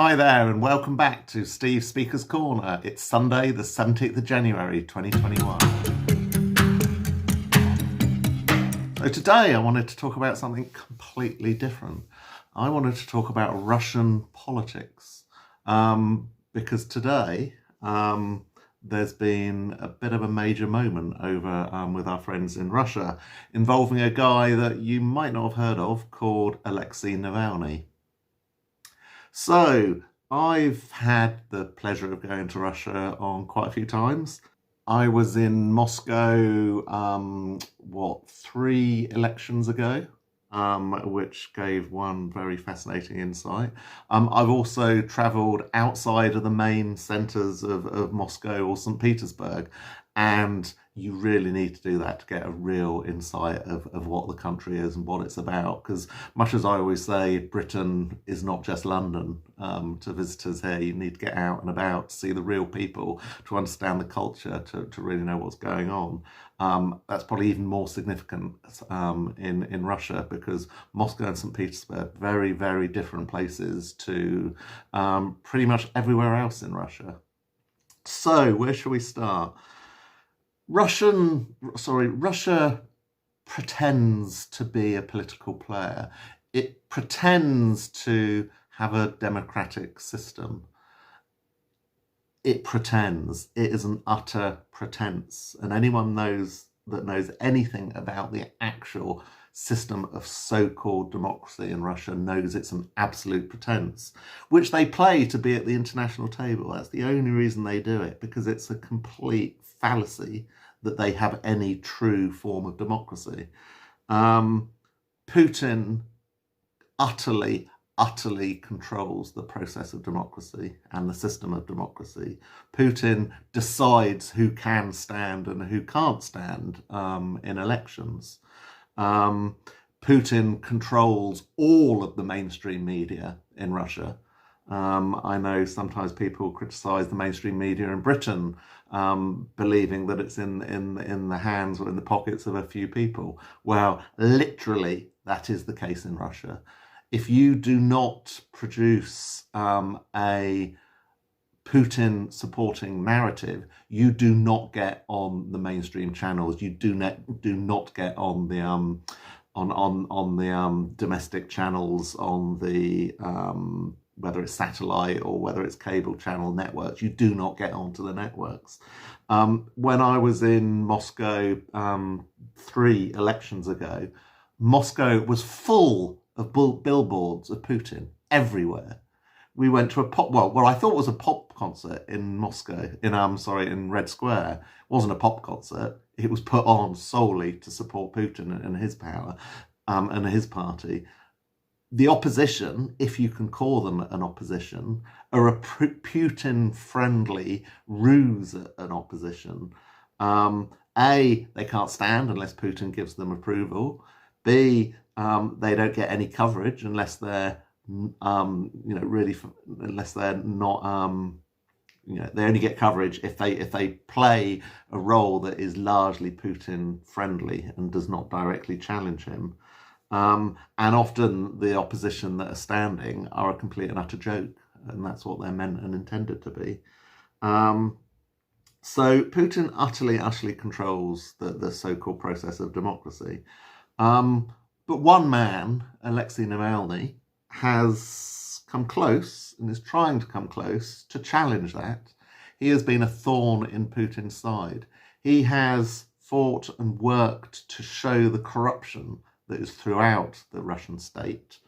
Hi there, and welcome back to Steve's Speaker's Corner. It's Sunday, the 17th of January, 2021. So today I wanted to talk about something completely different. I wanted to talk about Russian politics, because today there's been a bit of a major moment over with our friends in Russia involving a guy that you might not have heard of called Alexei Navalny. So, I've had the pleasure of going to Russia on quite a few times. I was in Moscow, 3 elections ago, which gave one very fascinating insight. I've also travelled outside of the main centres of Moscow or St. Petersburg, and you really need to do that to get a real insight of what the country is and what it's about. Because much as I always say, Britain is not just London. To visitors here, you need to get out and about to see the real people, to understand the culture, to really know what's going on. That's probably even more significant in Russia, because Moscow and St. Petersburg, very, very different places to pretty much everywhere else in Russia. So, where shall we start? Russia pretends to be a political player. It pretends to have a democratic system. It pretends. It is an utter pretense. And anyone knows anything about the actual system of so-called democracy in Russia knows it's an absolute pretense, which they play to be at the international table. That's the only reason they do it, because it's a complete fallacy that they have any true form of democracy. Putin utterly controls the process of democracy and the system of democracy. Putin decides who can stand and who can't stand in elections. Putin controls all of the mainstream media in Russia. I know sometimes people criticise the mainstream media in Britain, believing that it's in the hands or in the pockets of a few people. Well, literally, that is the case in Russia. If you do not produce a Putin supporting narrative, you do not get on the mainstream channels. You do not get on the domestic channels, on the whether it's satellite or whether it's cable channel networks. You do not get onto the networks. When I was in Moscow 3 elections ago, Moscow was full of billboards of Putin everywhere. We went to what I thought was a pop concert in Moscow, in Red Square. It wasn't a pop concert. It was put on solely to support Putin and his power, and his party. The opposition, if you can call them an opposition, are a Putin-friendly ruse an opposition. A, they can't stand unless Putin gives them approval. B, they don't get any coverage unless they're, unless they're not, they only get coverage if they play a role that is largely Putin friendly and does not directly challenge him. And often the opposition that are standing are a complete and utter joke, and that's what they're meant and intended to be. So Putin utterly controls the so-called process of democracy. But one man, Alexei Navalny, has come close and is trying to come close to challenge that. He has been a thorn in Putin's side. He has fought and worked to show the corruption that is throughout the Russian state.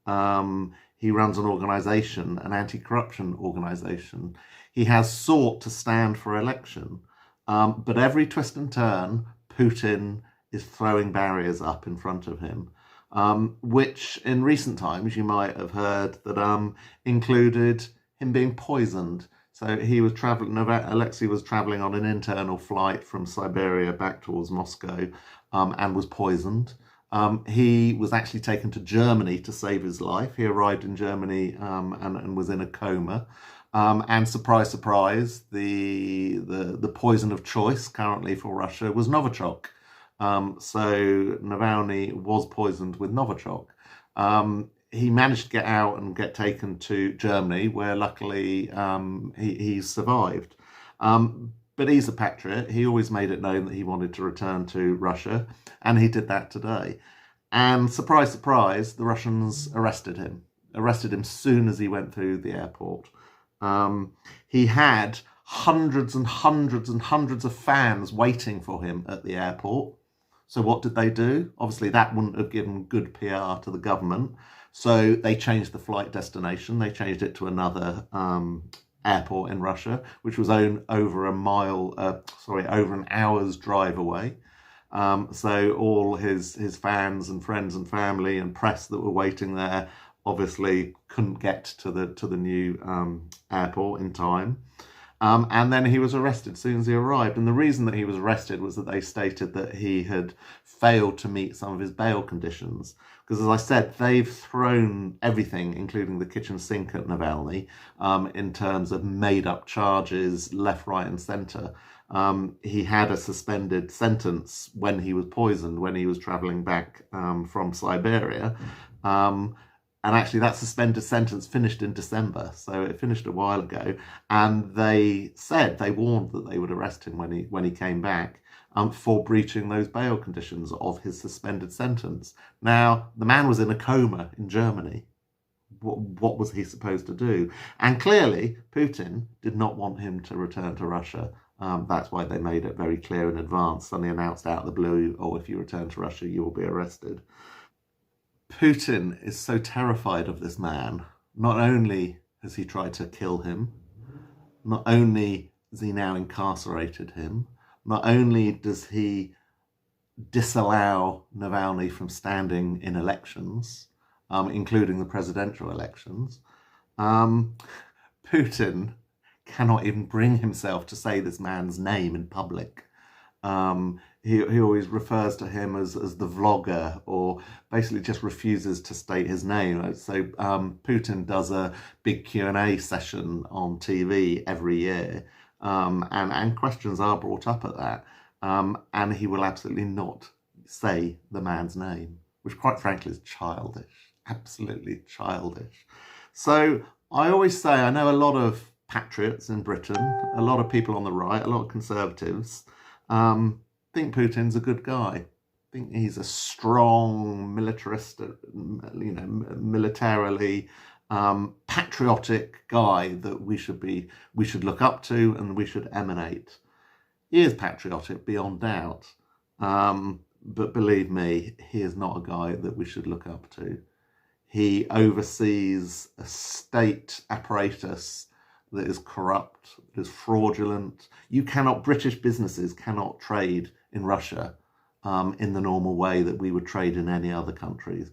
He runs an organization, an anti-corruption organization. He has sought to stand for election, but every twist and turn, Putin is throwing barriers up in front of him, which in recent times you might have heard that included him being poisoned. So he was traveling, Alexei was traveling on an internal flight from Siberia back towards Moscow, and was poisoned. He was actually taken to Germany to save his life. He arrived in Germany and was in a coma. And surprise, surprise, the poison of choice currently for Russia was novichok. So Navalny was poisoned with novichok. he managed to get out and get taken to Germany, where luckily he survived. But he's a patriot. He always made it known that he wanted to return to Russia, and he did that today. And surprise, surprise, the Russians arrested him. Arrested him soon as he went through the airport. He had hundreds and hundreds and hundreds of fans waiting for him at the airport. So what did they do? Obviously, that wouldn't have given good PR to the government. So they changed the flight destination. They changed it to another airport in Russia, which was over an hour's drive away. So all his fans and friends and family and press that were waiting there obviously couldn't get to the new airport in time. And then he was arrested as soon as he arrived. And the reason that he was arrested was that they stated that he had failed to meet some of his bail conditions. Because as I said, they've thrown everything, including the kitchen sink at Navalny, in terms of made up charges left, right and centre. He had a suspended sentence when he was poisoned, when he was travelling back from Siberia. And actually that suspended sentence finished in December, so it finished a while ago. And they warned that they would arrest him when he came back for breaching those bail conditions of his suspended sentence. Now, the man was in a coma in Germany. What was he supposed to do? And clearly, Putin did not want him to return to Russia. That's why they made it very clear in advance. Suddenly announced out of the blue, oh, if you return to Russia, you will be arrested. Putin is so terrified of this man. Not only has he tried to kill him, not only has he now incarcerated him, not only does he disallow Navalny from standing in elections, including the presidential elections, Putin cannot even bring himself to say this man's name in public. He always refers to him as the vlogger, or basically just refuses to state his name. So Putin does a big Q&A session on TV every year, and questions are brought up at that, and he will absolutely not say the man's name, which quite frankly is childish, absolutely childish. So I always say, I know a lot of patriots in Britain, a lot of people on the right, a lot of conservatives, think Putin's a good guy. I think he's a strong, militarist, militarily patriotic guy that we should look up to and we should emanate. He is patriotic beyond doubt, but believe me, he is not a guy that we should look up to. He oversees a state apparatus that is corrupt, that is fraudulent. British businesses cannot trade in Russia in the normal way that we would trade in any other countries.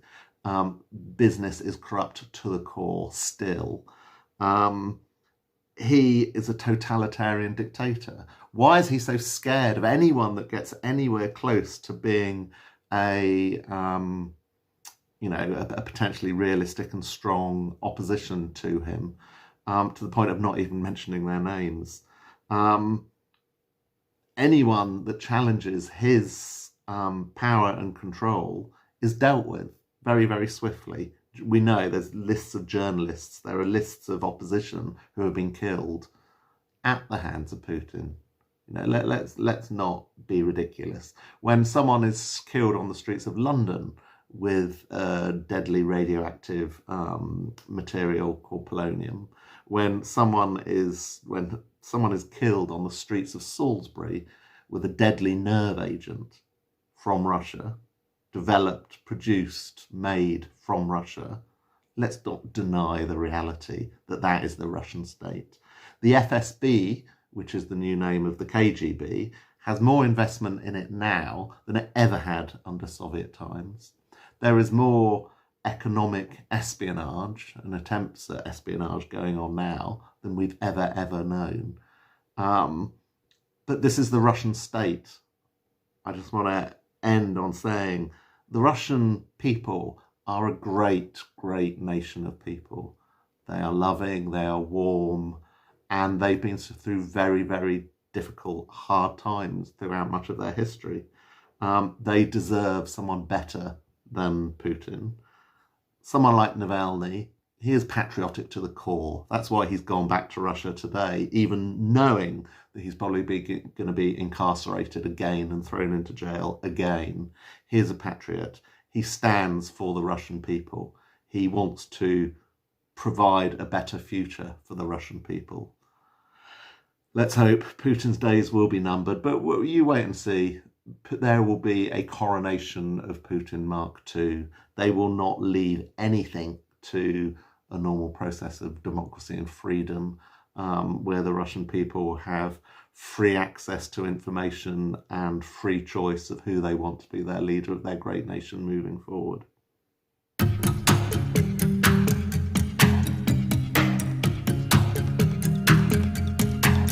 Business is corrupt to the core still. He is a totalitarian dictator. Why is he so scared of anyone that gets anywhere close to being a potentially realistic and strong opposition to him, to the point of not even mentioning their names? Anyone that challenges his power and control is dealt with very, very swiftly. We know there's lists of journalists, there are lists of opposition who have been killed at the hands of Putin. Let's not be ridiculous. When someone is killed on the streets of London with deadly radioactive material called polonium, when someone is killed on the streets of Salisbury with a deadly nerve agent from Russia, developed, produced, made from Russia, let's not deny the reality that that is the Russian state. The FSB, which is the new name of the KGB, has more investment in it now than it ever had under Soviet times. There is more economic espionage and attempts at espionage going on now than we've ever known. But this is the Russian state. I just want to end on saying the Russian people are a great, great nation of people. They are loving, they are warm, and they've been through very, very difficult, hard times throughout much of their history. They deserve someone better than Putin. someone like Navalny, he is patriotic to the core. That's why he's gone back to Russia today, even knowing that he's probably going to be incarcerated again and thrown into jail again. He's a patriot. He stands for the Russian people. He wants to provide a better future for the Russian people. Let's hope Putin's days will be numbered, but you wait and see. There will be a coronation of Putin Mark II. They will not leave anything to a normal process of democracy and freedom, where the Russian people have free access to information and free choice of who they want to be their leader of their great nation moving forward.